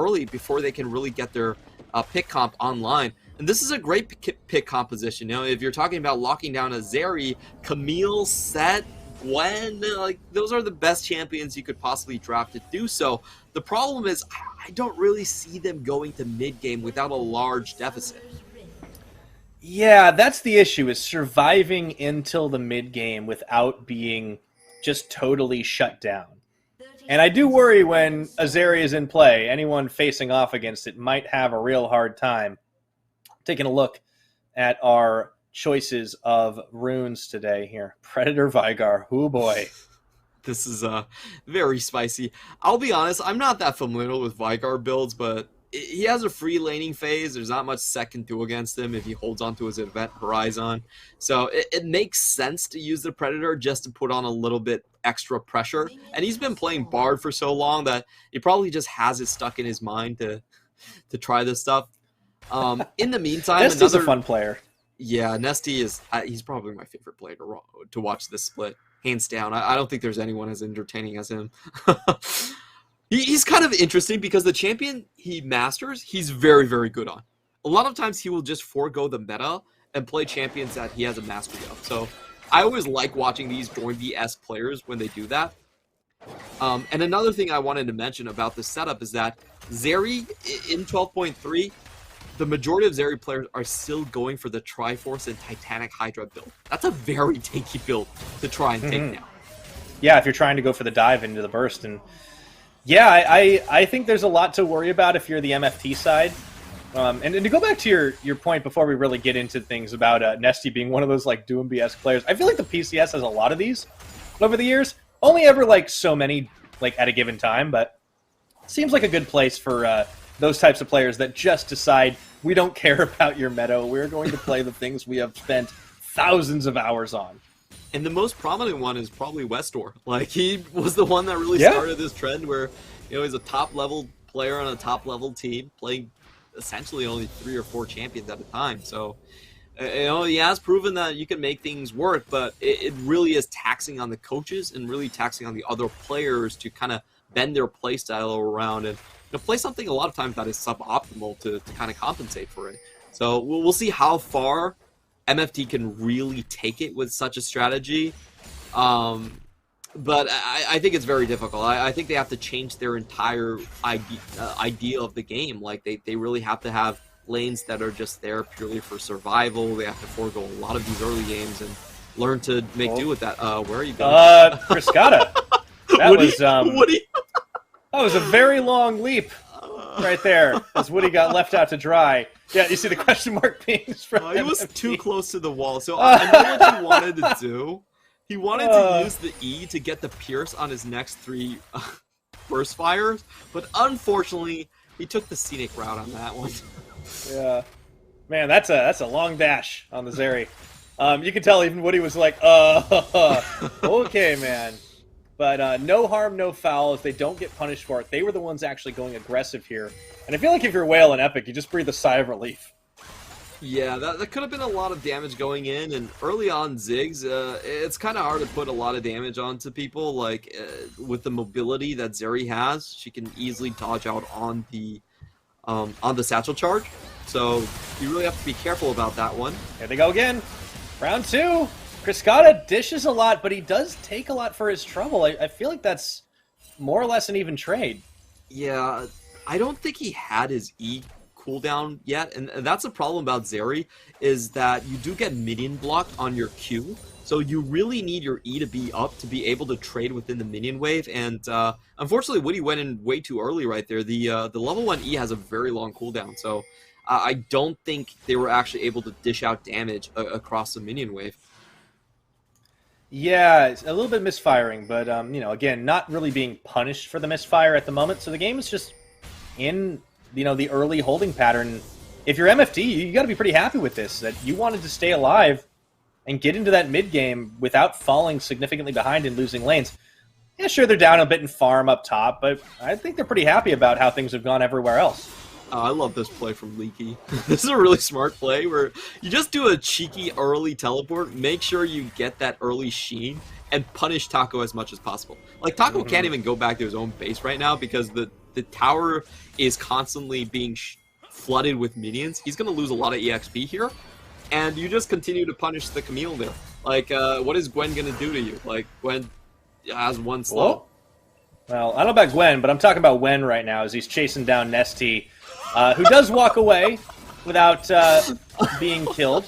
early before they can really get their pick comp online. And this is a great pick composition. You know, if you're talking about locking down a Zeri, Camille, Set, Gwen, like those are the best champions you could possibly draft to do so. The problem is I don't really see them going to mid game without a large deficit. Yeah, that's the issue, is surviving until the mid game without being just totally shut down. And I do worry when Azeri is in play, anyone facing off against it might have a real hard time. Taking a look at our choices of runes today here. Predator Vigar, oh boy. This is very spicy. I'll be honest, I'm not that familiar with Vigar builds, but he has a free laning phase. There's not much Sec can do against him if he holds onto his event horizon. So it makes sense to use the Predator just to put on a little bit extra pressure. And he's been playing Bard for so long that he probably just has it stuck in his mind to try this stuff. In the meantime, Nesty's a fun player. Yeah, Nesty is he's probably my favorite player to watch this split. Hands down. I don't think there's anyone as entertaining as him. He's kind of interesting because the champion he masters, he's very, very good on. A lot of times he will just forego the meta and play champions that he has a mastery of. So I always like watching these Dorn V-esque players when they do that. And another thing I wanted to mention about this setup is that Zeri in 12.3, the majority of Zeri players are still going for the Triforce and Titanic Hydra build. That's a very tanky build to try and take now. Yeah, if you're trying to go for the dive into the burst. And yeah, I think there's a lot to worry about if you're the MFT side. And to go back to your point before we really get into things about Nesty being one of those like Doom BS players, I feel like the PCS has a lot of these over the years. Only ever like so many like at a given time, but it seems like a good place for those types of players that just decide we don't care about your meta. We're going to play the things we have spent thousands of hours on. And the most prominent one is probably Westor. Like, he was the one that really started this trend where, you know, he's a top-level player on a top-level team, playing essentially only 3 or 4 champions at a time. So, you know, he has proven that you can make things work, but it really is taxing on the coaches and really taxing on the other players to kind of bend their play style around and play something a lot of times that is suboptimal to kind of compensate for it. So we'll see how far MFT can really take it with such a strategy. But I think it's very difficult. I think they have to change their entire idea of the game. Like, they really have to have lanes that are just there purely for survival. They have to forego a lot of these early games and learn to make do with that. Where are you going? Friscata. That was a very long leap right there as Woody got left out to dry. Yeah, you see the question mark pings from he was too close to the wall. So I know what he wanted to do. He wanted to use the E to get the Pierce on his next 3 burst fires, but unfortunately, he took the scenic route on that one. Yeah. Man, that's a long dash on the Zeri. You can tell even Woody was like, okay, man. But no harm, no foul. If they don't get punished for it, they were the ones actually going aggressive here. And I feel like if you're Whale and Epic, you just breathe a sigh of relief. Yeah, that could have been a lot of damage going in. And early on, Ziggs, it's kind of hard to put a lot of damage onto people. Like, with the mobility that Zeri has, she can easily dodge out on the satchel charge. So you really have to be careful about that one. Here they go again. Round 2. Friscata dishes a lot, but he does take a lot for his trouble. I feel like that's more or less an even trade. Yeah, I don't think he had his E cooldown yet, and that's the problem about Zeri, is that you do get minion blocked on your Q, so you really need your E to be up to be able to trade within the minion wave, and unfortunately Woody went in way too early right there. The level 1 E has a very long cooldown, so I don't think they were actually able to dish out damage across the minion wave. Yeah, it's a little bit misfiring, but, you know, again, not really being punished for the misfire at the moment, so the game is just in, you know, the early holding pattern. If you're MFT, you got to be pretty happy with this, that you wanted to stay alive and get into that mid-game without falling significantly behind and losing lanes. Yeah, sure, they're down a bit in farm up top, but I think they're pretty happy about how things have gone everywhere else. I love this play from Leaky. This is a really smart play where you just do a cheeky early teleport, make sure you get that early sheen, and punish Taco as much as possible. Like, Taco can't even go back to his own base right now because the the tower is constantly being flooded with minions, he's going to lose a lot of EXP here. And you just continue to punish the Camille there. Like, what is Gwen going to do to you? Like, Gwen has one slow. Whoa. Well, I don't know about Gwen, but I'm talking about Wen right now as he's chasing down Nesty, who does walk away without being killed.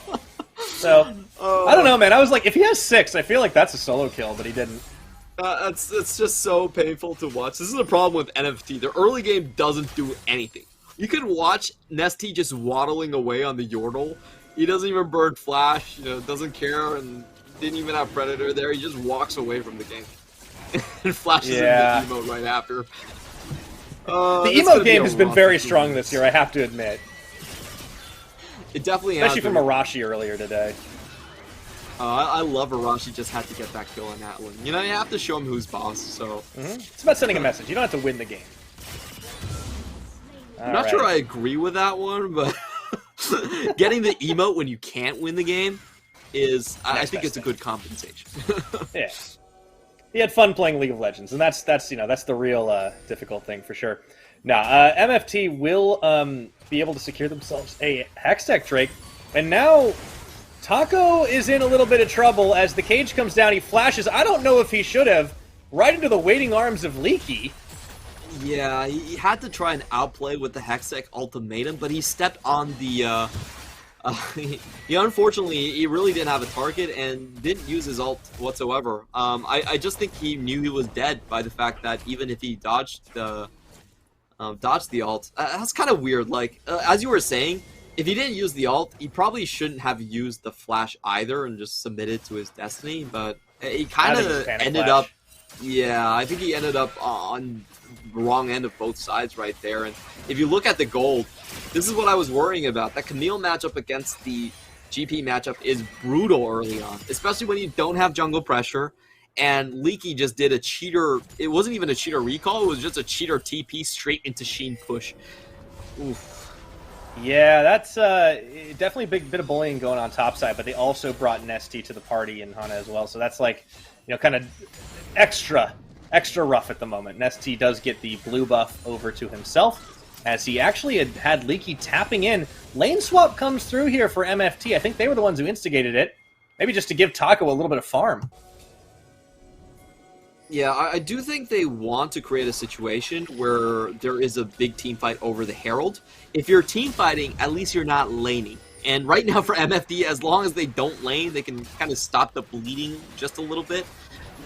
So, I don't know, man. I was like, if he has 6, I feel like that's a solo kill, but he didn't. It's just so painful to watch. This is the problem with NFT. The early game doesn't do anything. You can watch Nesty just waddling away on the Yordle. He doesn't even burn Flash, doesn't care, and didn't even have Predator there. He just walks away from the game. And flashes in the emote right after. The emote game has been very strong this year, I have to admit. It definitely Especially has from Arashi earlier today. I love Arashi just had to get that kill on Atlan. You have to show him who's boss, so... It's about sending a message. You don't have to win the game. I'm not sure I agree with that one, but... getting the emote when you can't win the game is... I think it's a good compensation. Yeah. He had fun playing League of Legends, and that's the real difficult thing for sure. Now, MFT will be able to secure themselves a Hextech Drake, and now Taco is in a little bit of trouble as the cage comes down. He flashes. I don't know if he should have, right into the waiting arms of Leaky. Yeah, he had to try and outplay with the Hextech ultimatum, but he stepped on the... unfortunately, he really didn't have a target and didn't use his ult whatsoever. I just think he knew he was dead by the fact that even if he dodged the ult, that's kind of weird. Like, as you were saying, if he didn't use the ult, he probably shouldn't have used the flash either and just submitted to his destiny, but he kind of ended up... Yeah, I think he ended up on the wrong end of both sides right there. And if you look at the gold, this is what I was worrying about. That Camille matchup against the GP matchup is brutal early on, especially when you don't have jungle pressure. And Leaky just did a cheater. It wasn't even a cheater recall. It was just a cheater TP straight into Sheen push. Oof. Yeah, that's definitely a bit of bullying going on top side, but they also brought Nesty to the party in Hana as well. So that's like, kind of extra rough at the moment. Nesty does get the blue buff over to himself, as he actually had Leaky tapping in. Lane swap comes through here for MFT. I think they were the ones who instigated it. Maybe just to give Taco a little bit of farm. Yeah, I do think they want to create a situation where there is a big team fight over the Herald. If you're team fighting, at least you're not laning. And right now for MFD, as long as they don't lane, they can kind of stop the bleeding just a little bit.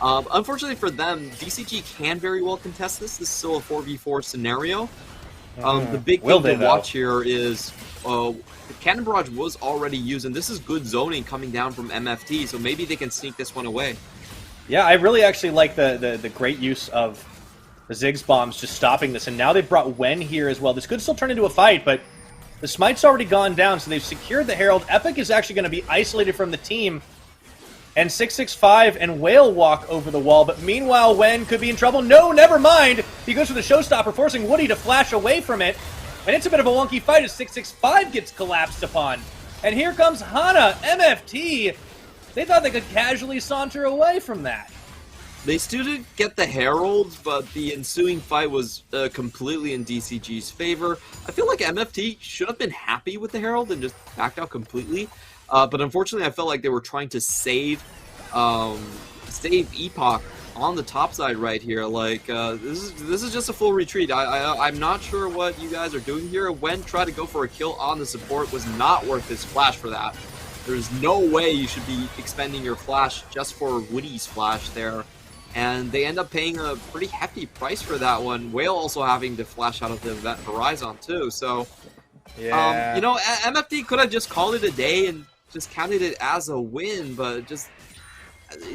Unfortunately for them, DCG can very well contest this. This is still a 4v4 scenario. The big thing to watch here is the Cannon Barrage was already used, and this is good zoning coming down from MFT, so maybe they can sneak this one away. Yeah, I really actually like the great use of the Ziggs bombs just stopping this, and now they've brought Wen here as well. This could still turn into a fight, but the smite's already gone down, so they've secured the Herald. Epic is actually going to be isolated from the team, and 665 and Whale walk over the wall, but meanwhile, Wen could be in trouble. No, never mind! He goes for the showstopper, forcing Woody to flash away from it, and it's a bit of a wonky fight as 665 gets collapsed upon. And here comes Hana, MFT. They thought they could casually saunter away from that. They still did get the Herald, but the ensuing fight was completely in DCG's favor. I feel like MFT should have been happy with the Herald and just backed out completely. But unfortunately, I felt like they were trying to save Epoch on the top side right here. Like, this is just a full retreat. I'm not sure what you guys are doing here. Wen tried to go for a kill on the support, was not worth his flash for that. There's no way you should be expending your flash just for Woody's flash there. And they end up paying a pretty hefty price for that one. Whale also having to flash out of the Event Horizon too. So, yeah. MFD could have just called it a day and just counted it as a win, but just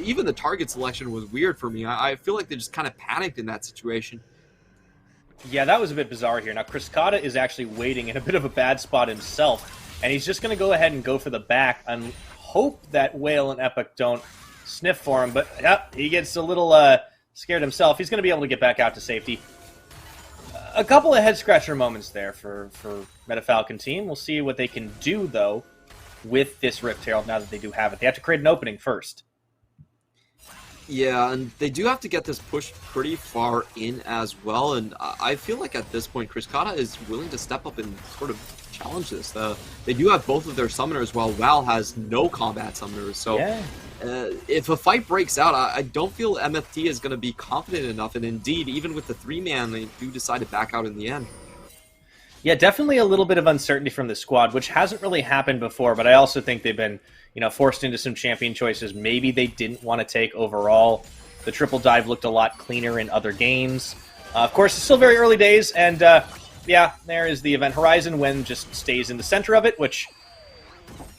even the target selection was weird for me. I feel like they just kind of panicked in that situation. Yeah, that was a bit bizarre here. Now, Kriskata is actually waiting in a bit of a bad spot himself, and he's just going to go ahead and go for the back and hope that Whale and Epic don't sniff for him, but yep, he gets a little scared himself. He's going to be able to get back out to safety. A couple of head-scratcher moments there for Meta Falcon team. We'll see what they can do, though, with this Rift Herald now that they do have it. They have to create an opening first. Yeah, and they do have to get this pushed pretty far in as well, and I feel like at this point, Chris Kata is willing to step up and sort of challenge this. They do have both of their summoners, while Val has no combat summoners, so Yeah. if a fight breaks out, I don't feel MFT is going to be confident enough, and indeed, even with the 3-man, they do decide to back out in the end. Yeah, definitely a little bit of uncertainty from the squad, which hasn't really happened before, but I also think they've been, forced into some champion choices maybe they didn't want to take overall. The triple dive looked a lot cleaner in other games. Of course, it's still very early days, and yeah, there is the event horizon. When just stays in the center of it, which,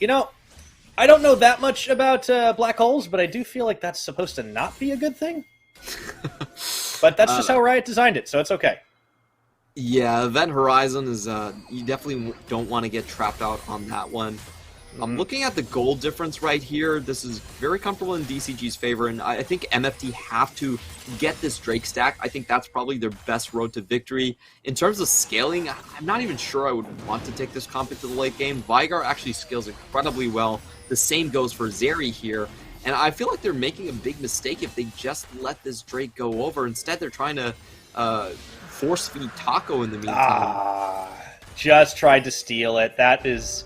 I don't know that much about black holes, but I do feel like that's supposed to not be a good thing. But that's just how Riot designed it, so it's okay. Yeah, Event Horizon is, you definitely don't want to get trapped out on that one. I'm looking at the gold difference right here. This is very comfortable in DCG's favor, and I think MFT have to get this Drake stack. I think that's probably their best road to victory. In terms of scaling, I'm not even sure I would want to take this comp into the late game. Vigar actually scales incredibly well. The same goes for Zeri here. And I feel like they're making a big mistake if they just let this Drake go over. Instead, they're trying to force feed Taco in the meantime. Just tried to steal it. That is...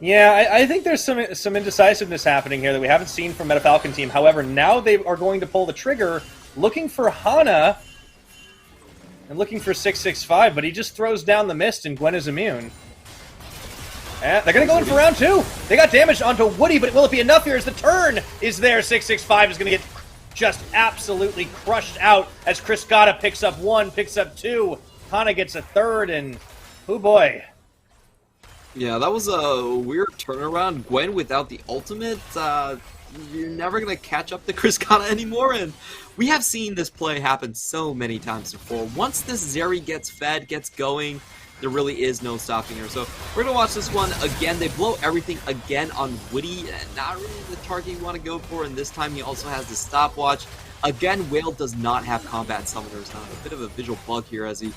Yeah, I think there's some indecisiveness happening here that we haven't seen from Meta Falcon team. However, now they are going to pull the trigger, looking for Hana and looking for 665, but he just throws down the mist and Gwen is immune. And they're going to go in for round 2. They got damage onto Woody, but will it be enough here as the turn is there? 665 is going to get just absolutely crushed out as Chris Gata picks up 1, picks up 2. Hana gets a 3rd, and oh boy. Yeah, that was a weird turnaround. Gwen without the ultimate, you're never going to catch up to Chris Kata anymore, and we have seen this play happen so many times before. Once this Zeri gets fed, gets going, there really is no stopping her. So we're going to watch this one again. They blow everything again on Woody, not really the target you want to go for, and this time he also has the stopwatch. Again, Whale does not have combat summoners. A bit of a visual bug here as he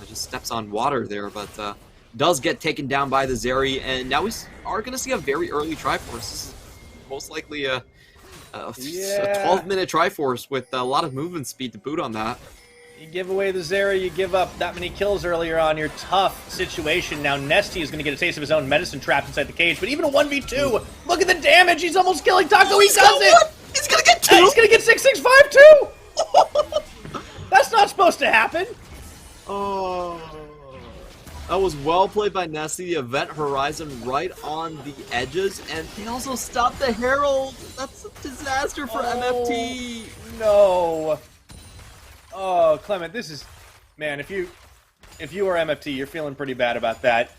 just steps on water there, but... does get taken down by the Zeri, and now we are going to see a very early Triforce. This is most likely a 12-minute Triforce with a lot of movement speed to boot on that. You give away the Zeri, you give up that many kills earlier on, your tough situation. Now Nesty is going to get a taste of his own medicine trapped inside the cage, but even a 1v2, look at the damage! He's almost killing Taco, he does it! What? He's going to get 2! He's going to get 665 too! That's not supposed to happen! Oh... That was well played by Nessie. The Event Horizon right on the edges, and they also stopped the Herald. That's a disaster for MFT. No. Oh, Clement, this is... Man, if you are MFT, you're feeling pretty bad about that.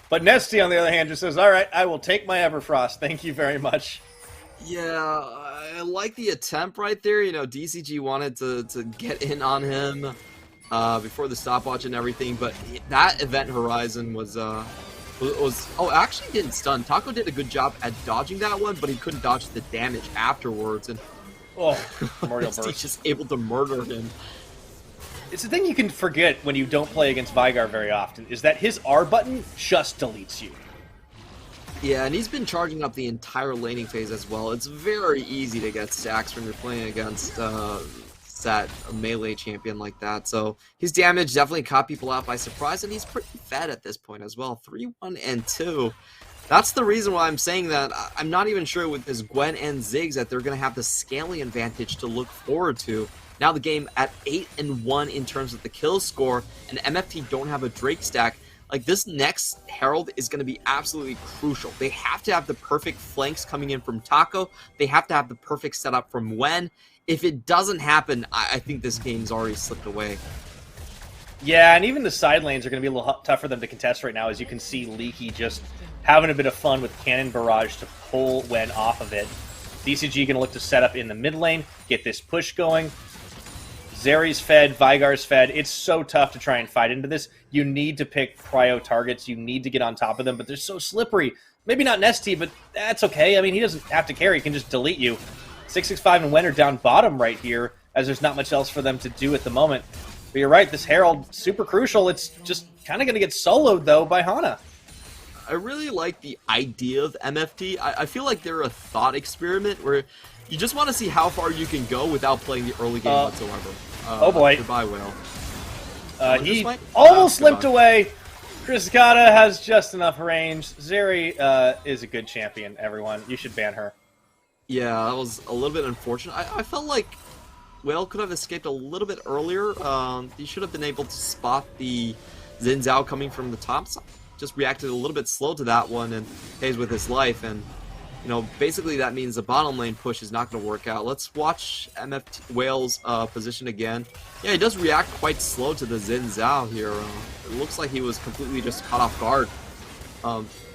But Nesty, on the other hand, just says, all right, I will take my Everfrost. Thank you very much. Yeah, I like the attempt right there. DCG wanted to get in on him. Before the stopwatch and everything, but that Event Horizon was actually didn't stun. Taco did a good job at dodging that one, but he couldn't dodge the damage afterwards, and Memorial Burst. He's just able to murder him. It's the thing you can forget when you don't play against Vigar very often, is that his R button just deletes you. Yeah, and he's been charging up the entire laning phase as well. It's very easy to get stacks when you're playing against a melee champion like that. So his damage definitely caught people out by surprise, and he's pretty fed at this point as well. 3-1 and 2. That's the reason why I'm saying that I'm not even sure with this Gwen and Ziggs that they're going to have the scaling advantage to look forward to. Now the game at 8-1 in terms of the kill score, and MFT don't have a Drake stack. Like, this next Herald is going to be absolutely crucial. They have to have the perfect flanks coming in from Taco. They have to have the perfect setup from Wen. If it doesn't happen, I think this game's already slipped away. Yeah, and even the side lanes are going to be a little tough for them to contest right now. As you can see, Leaky just having a bit of fun with Cannon Barrage to pull Wen off of it. DCG going to look to set up in the mid lane, get this push going. Zeri's fed, Vigar's fed. It's so tough to try and fight into this. You need to pick prio targets. You need to get on top of them, but they're so slippery. Maybe not Nesty, but that's okay. I mean, he doesn't have to carry. He can just delete you. 665 and Wen are down bottom right here, as there's not much else for them to do at the moment. But you're right, this Herald, super crucial. It's just kind of going to get soloed, though, by Hana. I really like the idea of MFT. I feel like they're a thought experiment where you just want to see how far you can go without playing the early game whatsoever. Oh boy. Goodbye, Will. He almost limped away. Cryscata has just enough range. Zeri is a good champion, everyone. You should ban her. Yeah, that was a little bit unfortunate. I felt like Whale could have escaped a little bit earlier. He should have been able to spot the Xin Zhao coming from the top side. Just reacted a little bit slow to that one and pays with his life. And, you know, basically that means the bottom lane push is not going to work out. Let's watch MFT Whale's position again. Yeah, he does react quite slow to the Xin Zhao here. It looks like he was completely just caught off guard.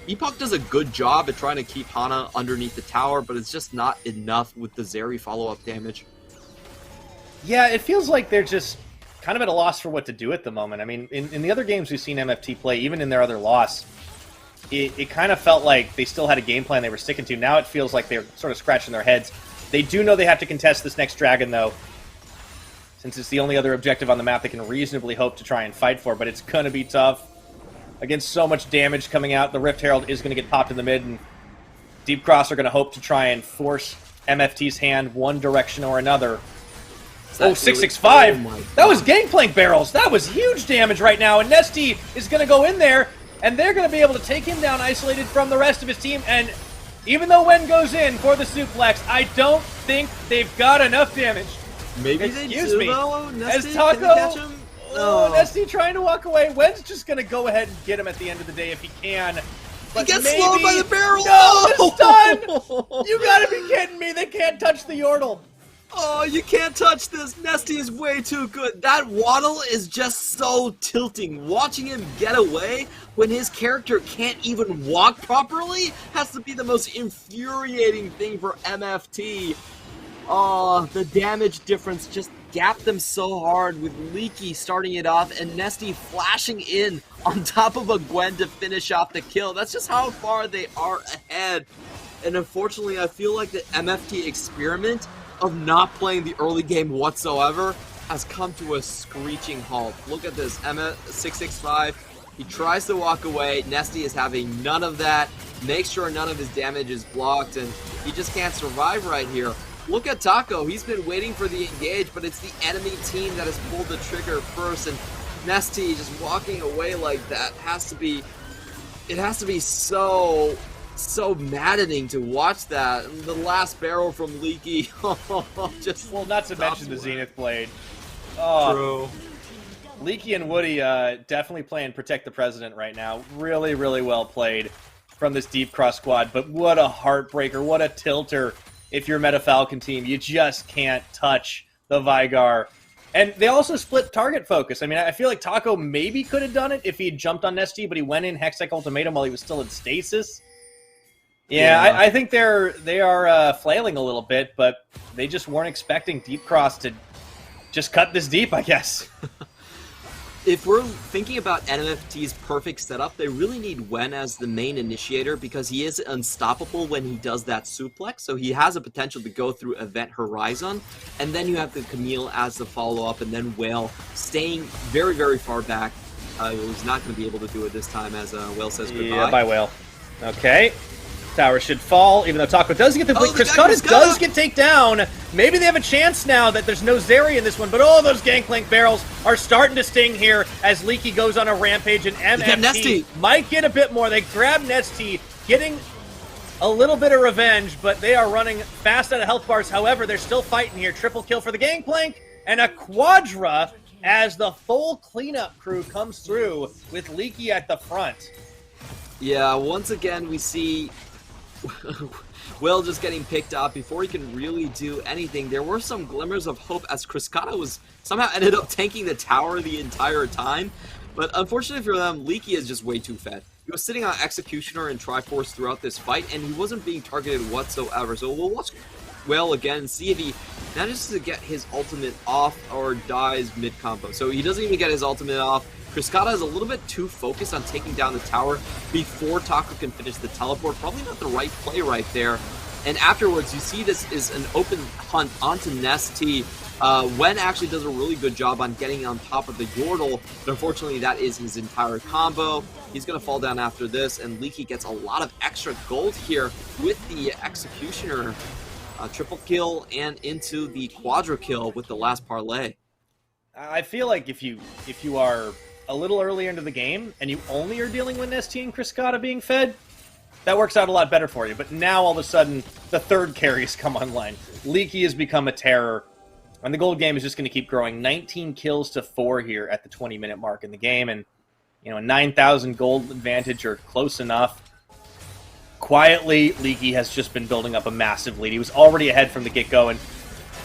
Epoch does a good job at trying to keep Hana underneath the tower, but it's just not enough with the Zeri follow-up damage. Yeah, it feels like they're just kind of at a loss for what to do at the moment. I mean, in the other games we've seen MFT play, even in their other loss, it kind of felt like they still had a game plan they were sticking to. Now it feels like they're sort of scratching their heads. They do know they have to contest this next dragon, though, since it's the only other objective on the map they can reasonably hope to try and fight for, but it's going to be tough. Against so much damage coming out, the Rift Herald is going to get popped in the mid, and Deep Cross are going to hope to try and force MFT's hand one direction or another. Oh, 665! Oh that was Gangplank barrels! That was huge damage right now, and Nesty is going to go in there, and they're going to be able to take him down isolated from the rest of his team, and even though Wen goes in for the suplex, I don't think they've got enough damage. Maybe they do, though. Nesty, as Taco... can catch him? Oh, Nesty trying to walk away. Wen's just going to go ahead and get him at the end of the day if he can. But he gets slowed by the barrel! No, it's done! You gotta be kidding me. They can't touch the Yordle. Oh, you can't touch this. Nesty is way too good. That waddle is just so tilting. Watching him get away when his character can't even walk properly has to be the most infuriating thing for MFT. Oh, the damage difference just gapped them so hard with Leaky starting it off and Nesty flashing in on top of a Gwen to finish off the kill. That's just how far they are ahead. And unfortunately, I feel like the MFT experiment of not playing the early game whatsoever has come to a screeching halt. Look at this, MF665. He tries to walk away. Nesty is having none of that. Makes sure none of his damage is blocked, and he just can't survive right here. Look at Taco. He's been waiting for the engage, but it's the enemy team that has pulled the trigger first, and Nesty just walking away like that has to be so maddening to watch that. And the last barrel from Leaky, just well, not to mention the Zenith Blade. Oh, true. Leaky and Woody definitely playing Protect the President right now. Really, really well played from this Deep Cross squad, but what a heartbreaker, what a tilter. If you're Meta Falcon team, you just can't touch the Vigar. And they also split target focus. I mean, I feel like Taco maybe could have done it if he had jumped on Nesty, but he went in Hextech Ultimatum while he was still in stasis. Yeah. I think they are flailing a little bit, but they just weren't expecting Deep Cross to just cut this deep, I guess. If we're thinking about NFT's perfect setup, they really need Wen as the main initiator because he is unstoppable when he does that suplex, so he has a potential to go through Event Horizon, and then you have the Camille as the follow-up, and then Whale staying very, very far back. He's not going to be able to do it this time as Whale says goodbye. Yeah, bye, Whale. Okay. Tower should fall, even though Taco does get the blink. Cryscata does get taken down. Maybe they have a chance now that there's no Zeri in this one, but all those Gangplank barrels are starting to sting here as Leaky goes on a rampage, and MFT might get a bit more. They grab Nesty, getting a little bit of revenge, but they are running fast out of health bars. However, they're still fighting here. Triple kill for the Gangplank, and a Quadra as the full cleanup crew comes through with Leaky at the front. Yeah, once again we see Will just getting picked up before he can really do anything. There were some glimmers of hope as Cryscata was somehow ended up tanking the tower the entire time, but unfortunately for them, Leaky is just way too fed. He was sitting on Executioner and Triforce throughout this fight, and he wasn't being targeted whatsoever. So we'll watch Will again and see if he manages to get his ultimate off or dies mid-combo. So he doesn't even get his ultimate off. Cryscata is a little bit too focused on taking down the tower before Taco can finish the teleport. Probably not the right play right there. And afterwards, you see this is an open hunt onto Nesty. Wen actually does a really good job on getting on top of the Yordle, but unfortunately that is his entire combo. He's going to fall down after this, and Leaky gets a lot of extra gold here with the Executioner. Triple kill and into the quadra kill with the last parlay. I feel like if you are a little earlier into the game and you only are dealing with Nesty and Criscata being fed, that works out a lot better for you. But now all of a sudden the third carries come online. Leaky has become a terror, and the gold game is just going to keep growing. 19 kills to 4 here at the 20-minute mark in the game, and a 9,000 gold advantage or close enough. Quietly, Leaky has just been building up a massive lead. He was already ahead from the get-go, and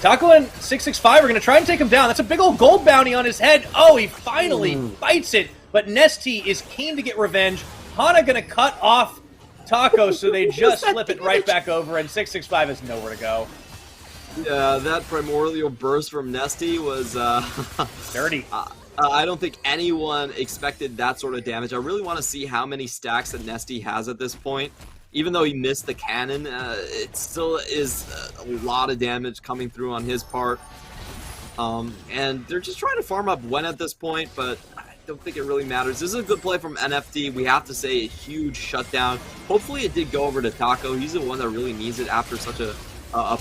Taco and 665 are going to try and take him down. That's a big old gold bounty on his head. Oh, he finally bites it, but Nesty is keen to get revenge. Hana going to cut off Taco, so they just flip it right back over, and 665 has nowhere to go. Yeah, that primordial burst from Nesty was dirty. I don't think anyone expected that sort of damage. I really want to see how many stacks that Nesty has at this point. Even though he missed the cannon, it still is a lot of damage coming through on his part. And they're just trying to farm up Gwen at this point, but I don't think it really matters. This is a good play from NFT. We have to say a huge shutdown. Hopefully it did go over to Taco. He's the one that really needs it after such a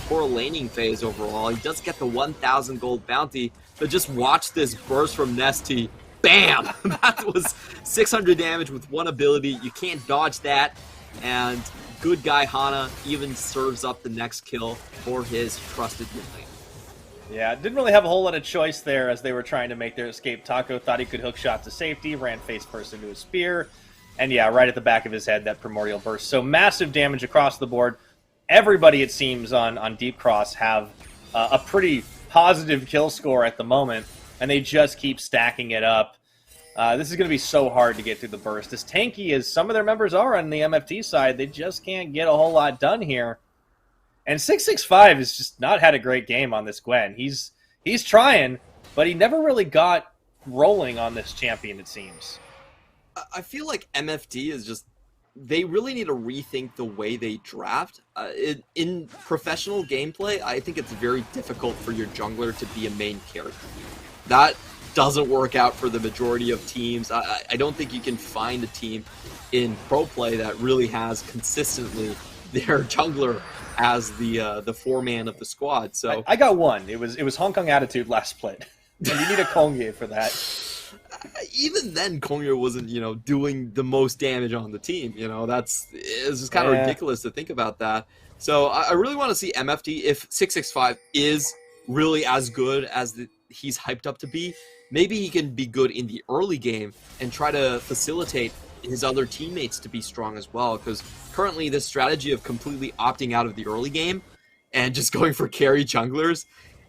poor laning phase overall. He does get the 1,000 gold bounty, but just watch this burst from Nesty. Bam! That was 600 damage with one ability. You can't dodge that. And good guy Hana even serves up the next kill for his trusted mid-lane. Yeah, didn't really have a whole lot of choice there as they were trying to make their escape. Taco thought he could hook shot to safety, ran face first into a spear, and yeah, right at the back of his head, that primordial burst. So massive damage across the board. Everybody, it seems, on Deep Cross have a pretty positive kill score at the moment, and they just keep stacking it up. This is going to be so hard to get through the burst. As tanky as some of their members are on the MFT side, they just can't get a whole lot done here. And 665 has just not had a great game on this Gwen. He's trying, but he never really got rolling on this champion, it seems. I feel like MFT is just... They really need to rethink the way they draft. In professional gameplay, I think it's very difficult for your jungler to be a main character. That doesn't work out for the majority of teams. I don't think you can find a team in pro play that really has consistently their jungler as the foreman of the squad. So I got one. It was Hong Kong Attitude last split, and you need a Kongye for that. Even then, Kongye wasn't doing the most damage on the team. It's just kind of ridiculous to think about that. So I really want to see MFT if 665 is really as good as he's hyped up to be. Maybe he can be good in the early game and try to facilitate his other teammates to be strong as well, because currently this strategy of completely opting out of the early game and just going for carry junglers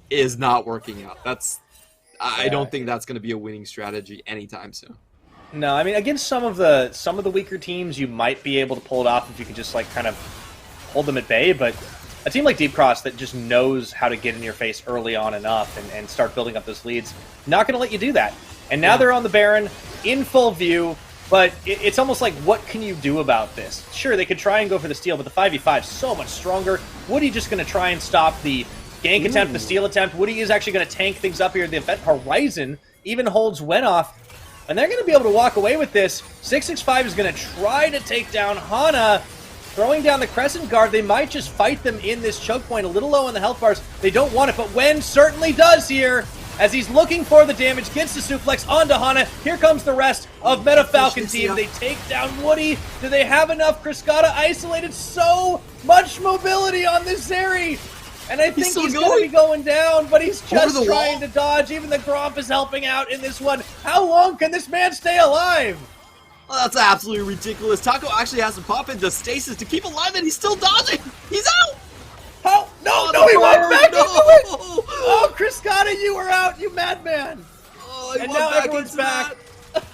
is not working out. I don't think that's going to be a winning strategy anytime soon. No, I mean, against some of the weaker teams, you might be able to pull it off if you can just kind of hold them at bay, but a team like Deep Cross that just knows how to get in your face early on enough and start building up those leads, not going to let you do that. And now they're on the Baron, in full view, but it's almost like, what can you do about this? Sure, they could try and go for the steal, but the 5v5 is so much stronger. Woody just going to try and stop the gank attempt, the steal attempt. Woody is actually going to tank things up here. The event Horizon even holds Wen off, and they're going to be able to walk away with this. 665 is going to try to take down Hana, throwing down the Crescent Guard. They might just fight them in this choke point, a little low on the health bars. They don't want it, but Wen certainly does here, as he's looking for the damage, gets the suplex onto Hana. Here comes the rest of Meta Falcon team. They take down Woody. Do they have enough? Criscata isolated. So much mobility on this Zeri. And I think he's going to be going down, but he's just trying to dodge. Even the Gromp is helping out in this one. How long can this man stay alive? Well, that's absolutely ridiculous. Taco actually has to pop into stasis to keep alive, and he's still dodging. He's out. Oh, no, he went back into it. Oh, Criscata, you were out, you madman. Oh, and now everyone's back.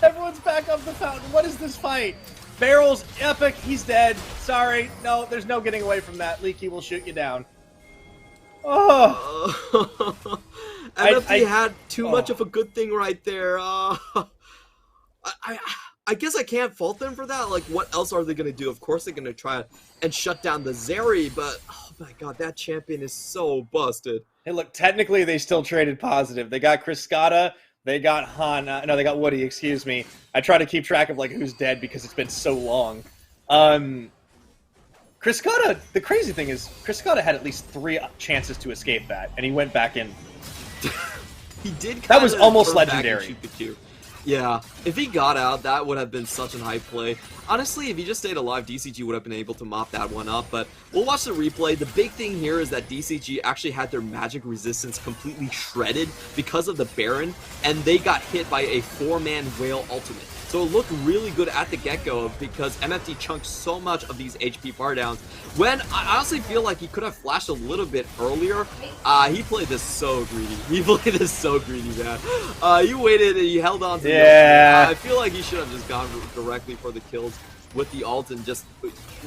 Everyone's back up the fountain. What is this fight? Barrel's epic. He's dead. Sorry. No, there's no getting away from that. Leaky will shoot you down. Oh. MFT had too much of a good thing right there. I guess I can't fault them for that. Like, what else are they going to do? Of course they're going to try and shut down the Zeri, but oh my god, that champion is so busted. Hey, look, technically they still traded positive. They got Criscata, They got Han. No, they got Woody. Excuse me. I try to keep track of like who's dead because it's been so long. Criscata. The crazy thing is, Criscata had at least 3 chances to escape that, and he went back in. He did. That was almost legendary. Yeah, if he got out, that would have been such an high play. Honestly, if he just stayed alive, DCG would have been able to mop that one up, but we'll watch the replay. The big thing here is that DCG actually had their magic resistance completely shredded because of the Baron, and they got hit by a 4-man whale ultimate. So it looked really good at the get-go because MFT chunked so much of these HP bar downs. When I honestly feel like he could have flashed a little bit earlier, he played this so greedy. He played this so greedy, man. He waited and he held on to the I feel like he should have just gone directly for the kills with the ult and just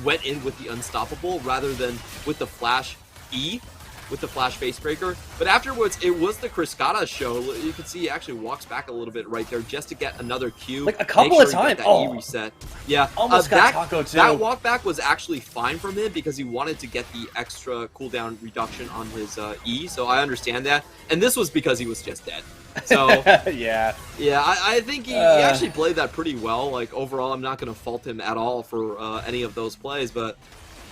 went in with the unstoppable rather than with the flash E. With the flash facebreaker, but afterwards it was the Criscata show. You can see he actually walks back a little bit right there just to get another Q, like a couple of times. E reset. Yeah, almost got Taco too. That walk back was actually fine from him because he wanted to get the extra cooldown reduction on his E. So I understand that, and this was because he was just dead. So yeah, I think he actually played that pretty well. Like overall, I'm not going to fault him at all for any of those plays, but.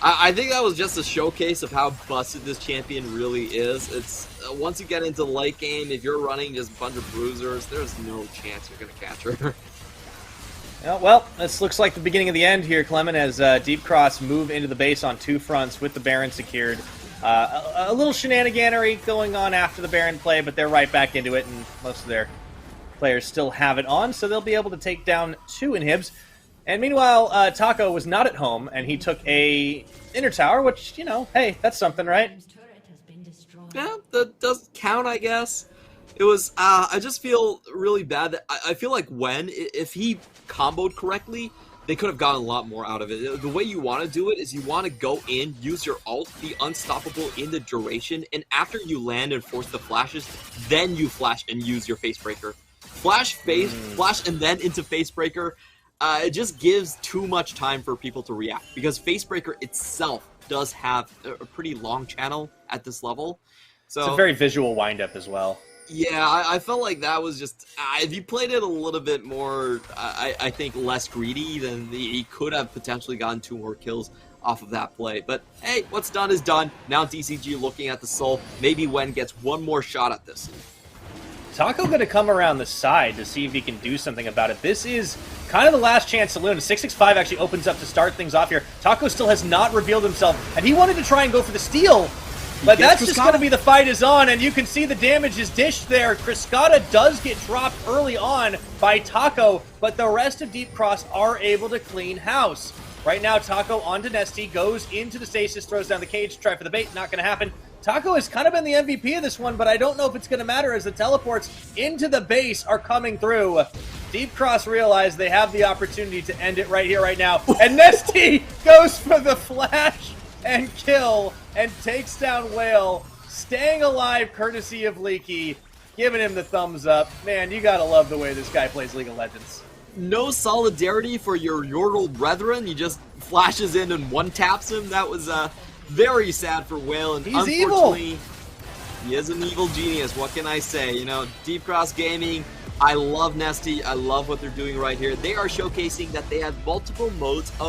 I think that was just a showcase of how busted this champion really is. It's once you get into the late game, if you're running just a bunch of bruisers, there's no chance you're going to catch her. Well, this looks like the beginning of the end here, Clement, as Deep Cross move into the base on 2 fronts with the Baron secured. A little shenaniganery going on after the Baron play, but they're right back into it, and most of their players still have it on, so they'll be able to take down 2 inhibs. And meanwhile, Taco was not at home, and he took a inner tower, which, you know, hey, that's something, right? Yeah, that does count, I guess. It was, I just feel really bad that, I feel like if he comboed correctly, they could have gotten a lot more out of it. The way you want to do it is you want to go in, use your ult, be unstoppable in the duration, and after you land and force the flashes, then you flash and use your facebreaker. Flash, and then into facebreaker. It just gives too much time for people to react because Facebreaker itself does have a pretty long channel at this level. So it's a very visual windup as well. Yeah, I felt like that was just if you played it a little bit more, I think less greedy, then he could have potentially gotten 2 more kills off of that play. But hey, what's done is done. Now DCG looking at the soul. Maybe Wen gets one more shot at this. Taco going to come around the side to see if he can do something about it. This is kind of the last chance saloon. 665 actually opens up to start things off here. Taco still has not revealed himself, and he wanted to try and go for the steal, but that's just going to be the fight is on, and you can see the damage is dished there. Criscata does get dropped early on by Taco, but the rest of Deep Cross are able to clean house. Right now, Taco onto Nesty, goes into the stasis, throws down the cage, try for the bait, not going to happen. Taco has kind of been the MVP of this one, but I don't know if it's going to matter as the teleports into the base are coming through. Deep Cross realize they have the opportunity to end it right here, right now. And Nesty goes for the flash and kill and takes down Whale, staying alive courtesy of Leaky, giving him the thumbs up. Man, you got to love the way this guy plays League of Legends. No solidarity for your Yordle brethren. He just flashes in and one-taps him. That was very sad for Whale, and he's evil. He is an evil genius. What can I say? You know, Deep Cross Gaming, I love Nesty. I love what they're doing right here. They are showcasing that they have multiple modes of